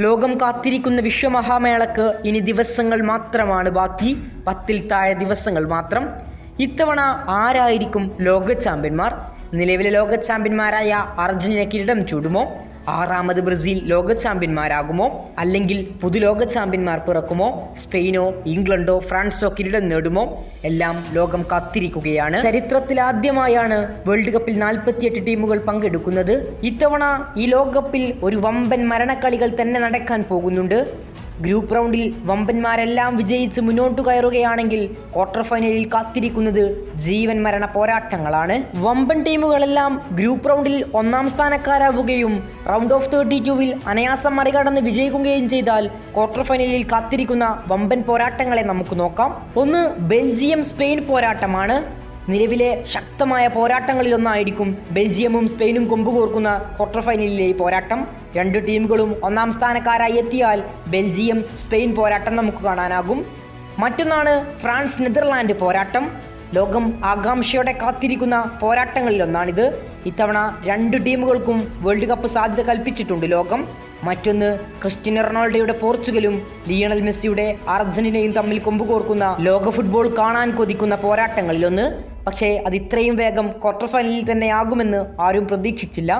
ലോകം കാത്തിരിക്കുന്ന വിശ്വമഹാമേളക്ക് ഇനി ദിവസങ്ങൾ മാത്രമാണ് ബാക്കി. 10-ൽ താഴെ ദിവസങ്ങൾ മാത്രം. ഇത്തവണ ആരായിരിക്കും ലോക ചാമ്പ്യന്മാർ? നിലവിലെ ലോക ചാമ്പ്യന്മാരായ അർജന്റീന കിരീടം ചൂടുമോ? 6ാമത് ബ്രസീൽ ലോക ചാമ്പ്യന്മാരാകുമോ? അല്ലെങ്കിൽ പുതുലോക ചാമ്പ്യന്മാർ പിറക്കുമോ? സ്പെയിനോ ഇംഗ്ലണ്ടോ ഫ്രാൻസോ കിരീടം നേടുമോ? എല്ലാം ലോകം കാത്തിരിക്കുകയാണ്. ചരിത്രത്തിൽ ആദ്യമായാണ് വേൾഡ് കപ്പിൽ 48 ടീമുകൾ പങ്കെടുക്കുന്നത്. ഇത്തവണ ഈ ലോകകപ്പിൽ ഒരു വമ്പൻ മരണക്കളികൾ തന്നെ നടക്കാൻ പോകുന്നുണ്ട്. ഗ്രൂപ്പ് റൗണ്ടിൽ വമ്പന്മാരെല്ലാം വിജയിച്ച് മുന്നോട്ട് കയറുകയാണെങ്കിൽ ക്വാർട്ടർ ഫൈനലിൽ കാത്തിരിക്കുന്നത് ജീവൻ മരണ പോരാട്ടങ്ങളാണ്. വമ്പൻ ടീമുകളെല്ലാം ഗ്രൂപ്പ് റൗണ്ടിൽ 1ാം സ്ഥാനക്കാരാവുകയും റൗണ്ട് ഓഫ് 32-വിൽ അനായാസം മറികടന്ന് വിജയിക്കുകയും ചെയ്താൽ ക്വാർട്ടർ ഫൈനലിൽ കാത്തിരിക്കുന്ന വമ്പൻ പോരാട്ടങ്ങളെ നമുക്ക് നോക്കാം. ഒന്ന് ബെൽജിയം സ്പെയിൻ പോരാട്ടമാണ്. നിലവിലെ ശക്തമായ പോരാട്ടങ്ങളിലൊന്നായിരിക്കും ബെൽജിയമും സ്പെയിനും കൊമ്പുകോർക്കുന്ന ക്വാർട്ടർ ഫൈനലിലെ ഈ പോരാട്ടം. 2 ടീമുകളും 1ാം സ്ഥാനക്കാരായി എത്തിയാൽ ബെൽജിയം സ്പെയിൻ പോരാട്ടം നമുക്ക് കാണാനാകും. മറ്റൊന്നാണ് ഫ്രാൻസ് നെതർലാൻഡ് പോരാട്ടം. ലോകം ആകാംക്ഷയോടെ കാത്തിരിക്കുന്ന പോരാട്ടങ്ങളിലൊന്നാണിത്. ഇത്തവണ 2 ടീമുകൾക്കും വേൾഡ് കപ്പ് സാധ്യത കൽപ്പിച്ചിട്ടുണ്ട് ലോകം. മറ്റൊന്ന് ക്രിസ്റ്റ്യാനോ റൊണാൾഡോയുടെ പോർച്ചുഗലും ലിയണൽ മെസ്സിയുടെ അർജന്റീനയും തമ്മിൽ കൊമ്പുകോർക്കുന്ന ലോക ഫുട്ബോൾ കാണാൻ കൊതിക്കുന്ന പോരാട്ടങ്ങളിലൊന്ന്. പക്ഷേ അത് ഇത്രയും വേഗം ക്വാർട്ടർ ഫൈനലിൽ തന്നെ ആകുമെന്ന് ആരും പ്രതീക്ഷിച്ചില്ല.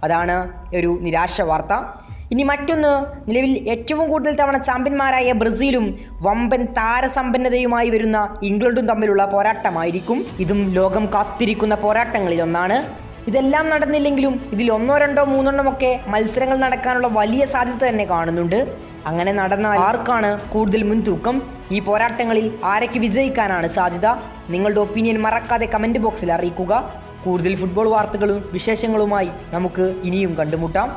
അതാണ് ഒരു നിരാശ വാർത്ത. ഇനി മറ്റൊന്ന്, നിലവിൽ ഏറ്റവും കൂടുതൽ തവണ ചാമ്പ്യന്മാരായ ബ്രസീലും വമ്പൻ താരസമ്പന്നതയുമായി വരുന്ന ഇംഗ്ലണ്ടും തമ്മിലുള്ള പോരാട്ടമായിരിക്കും. ഇതും ലോകം കാത്തിരിക്കുന്ന പോരാട്ടങ്ങളിലൊന്നാണ്. ഇതെല്ലാം നടന്നില്ലെങ്കിലും ഇതിൽ 1, 2, 3 ഒക്കെ മത്സരങ്ങൾ നടക്കാനുള്ള വലിയ സാധ്യത തന്നെ കാണുന്നുണ്ട്. അങ്ങനെ നടന്നാൽ ആർക്കാണ് കൂടുതൽ മുൻതൂക്കം? ഈ പോരാട്ടങ്ങളിൽ ആരൊക്കെ വിജയിക്കാനാണ് സാധ്യത? നിങ്ങളുടെ ഒപ്പീനിയൻ മറക്കാതെ കമൻറ്റ് ബോക്സിൽ അറിയിക്കുക. കൂടുതൽ ഫുട്ബോൾ വാർത്തകളും വിശേഷങ്ങളുമായി നമുക്ക് ഇനിയും കണ്ടുമുട്ടാം.